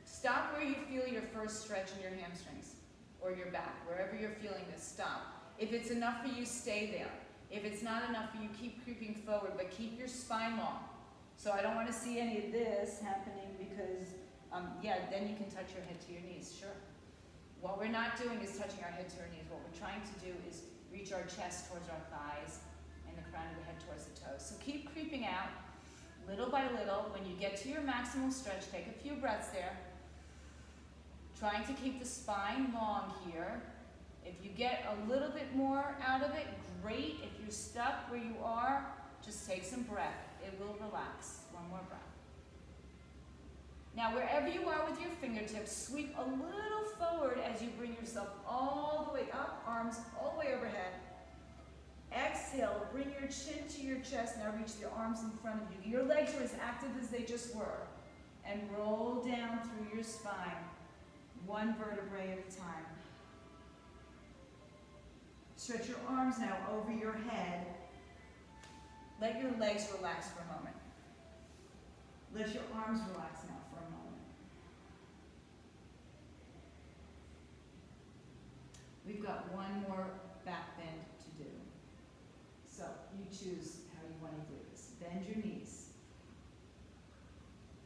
Stop where you feel your first stretch in your hamstrings or your back. Wherever you're feeling this, stop. If it's enough for you, stay there. If it's not enough for you, keep creeping forward, but keep your spine long. So I don't want to see any of this happening because, then you can touch your head to your knees, sure. What we're not doing is touching our head to our knees. What we're trying to do is reach our chest towards our thighs and the crown of the head towards the toes. So keep creeping out. Little by little, when you get to your maximum stretch, take a few breaths there. Trying to keep the spine long here. If you get a little bit more out of it, great. If you're stuck where you are, just take some breath. It will relax. One more breath. Now, wherever you are with your fingertips, sweep a little forward as you bring yourself all the way up, arms all the way overhead. Exhale, bring your chin to your chest. Now reach the arms in front of you. Your legs are as active as they just were. And roll down through your spine, one vertebrae at a time. Stretch your arms now over your head. Let your legs relax for a moment. Let your arms relax now for a moment. We've got one more back bend to do. So you choose how you want to do this. Bend your knees.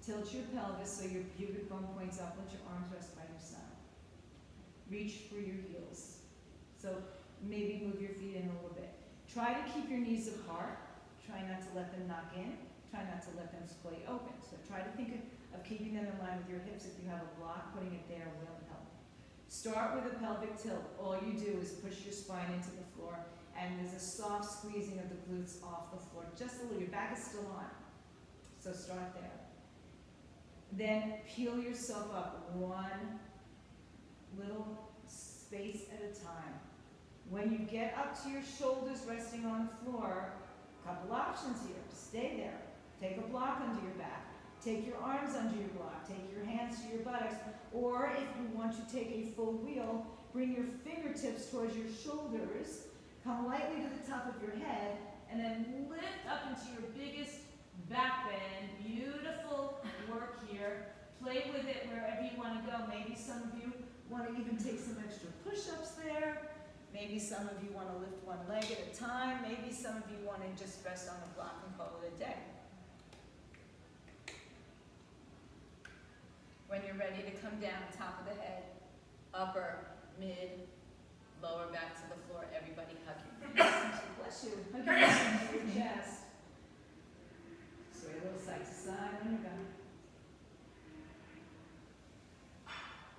Tilt your pelvis so your pubic bone points up. Let your arms rest by your side. Reach for your heels. So maybe move your feet in a little bit. Try to keep your knees apart. Try not to let them knock in. Try not to let them splay open. So try to think of keeping them in line with your hips. If you have a block, putting it there will help. Start with a pelvic tilt. All you do is push your spine into the floor. And there's a soft squeezing of the glutes off the floor. Just a little. Your back is still on. So start there. Then peel yourself up one little space at a time. When you get up to your shoulders resting on the floor, a couple options here. Stay there. Take a block under your back. Take your arms under your block. Take your hands to your buttocks. Or if you want to take a full wheel, bring your fingertips towards your shoulders. Come lightly to the top of your head. And then lift up into your biggest back bend. Beautiful work here. Play with it wherever you want to go. Maybe some of you want to even take some extra push-ups there. Maybe some of you want to lift one leg at a time. Maybe some of you want to just rest on the block and call it a day. When you're ready to come down, top of the head, upper, mid, lower back to the floor. Everybody hug your knees. Bless you. Hug your knees to your chest. Sway a little side to side when you're done.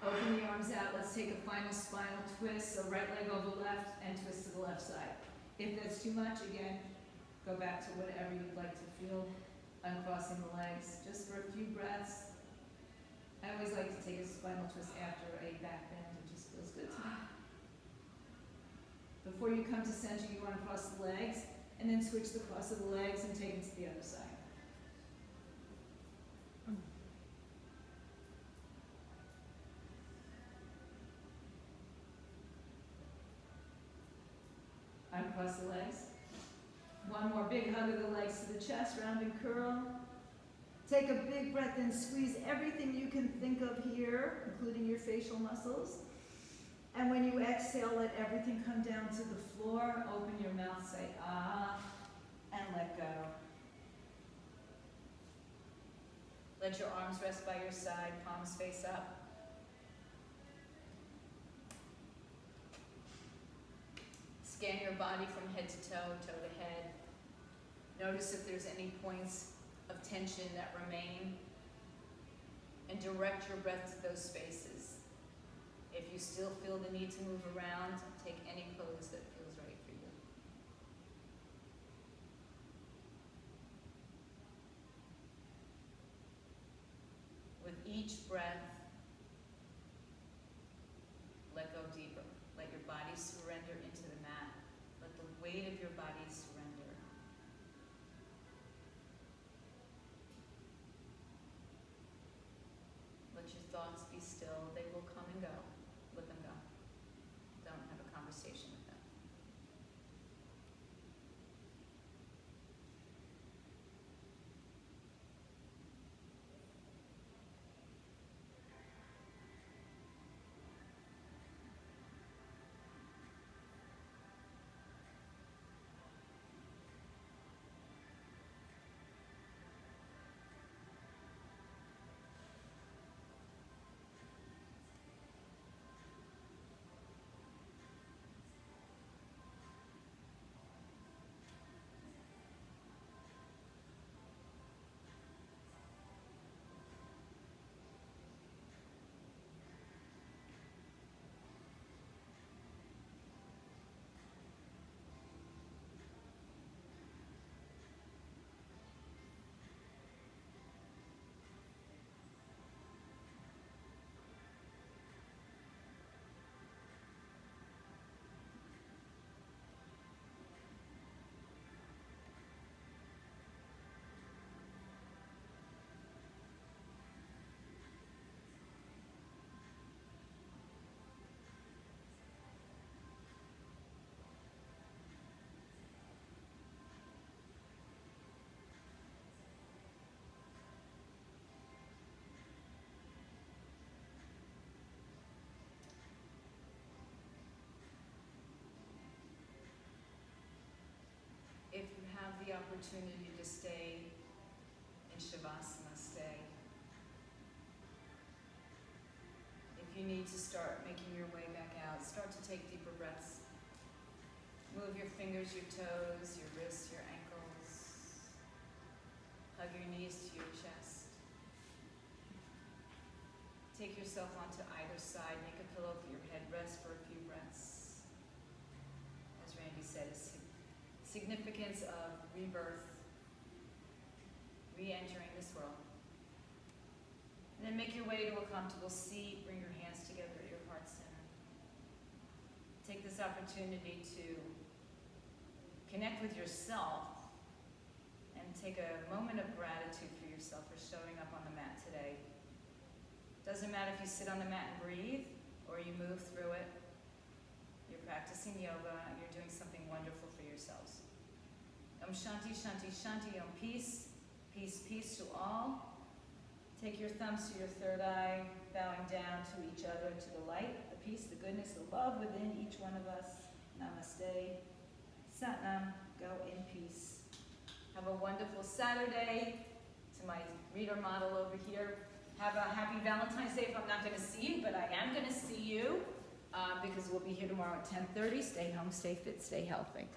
Open the arms out. Let's take a final spinal twist. So right leg over left and twist to the left side. If that's too much, again, go back to whatever you'd like to feel. Uncrossing the legs just for a few breaths. I always like to take a spinal twist after a back bend. It just feels good to me. Before you come to center, you want to cross the legs and then switch the cross of the legs and take it to the other side. Uncross the legs. One more big hug of the legs to the chest, round and curl. Take a big breath and squeeze everything you can think of here, including your facial muscles. And when you exhale, let everything come down to the floor. Open your mouth, say ah, and let go. Let your arms rest by your side, palms face up. Scan your body from head to toe, toe to head. Notice if there's any points of tension that remain, and direct your breath to those spaces. If you still feel the need to move around, take any pose that feels right for you. With each breath, let go deeper. Let your body surrender into the mat. Let the weight of your body surrender. Let your thoughts be still. They will come and go. Let them go. Don't have a conversation with them. If you have the opportunity to stay in Shavasana, stay. If you need to start making your way back out, start to take deeper breaths. Move your fingers, your toes, your wrists, your ankles. Hug your knees to your chest. Take yourself onto either side. Make a pillow for your head. Rest for a few breaths. As Randy said, significance of rebirth, re-entering this world. And then make your way to a comfortable seat. Bring your hands together at your heart center. take this opportunity to connect with yourself and take a moment of gratitude for yourself for showing up on the mat today. Doesn't matter if you sit on the mat and breathe or you move through it. You're practicing yoga, you're doing something wonderful for yourselves. Om Shanti, Shanti, Shanti, Om peace, peace, peace to all. Take your thumbs to your third eye, bowing down to each other, to the light, the peace, the goodness, the love within each one of us. Namaste. Satnam, go in peace. Have a wonderful Saturday. To my reader model over here, have a happy Valentine's Day if I'm not going to see you, but I am going to see you because we'll be here tomorrow at 10:30. Stay home, stay fit, stay healthy.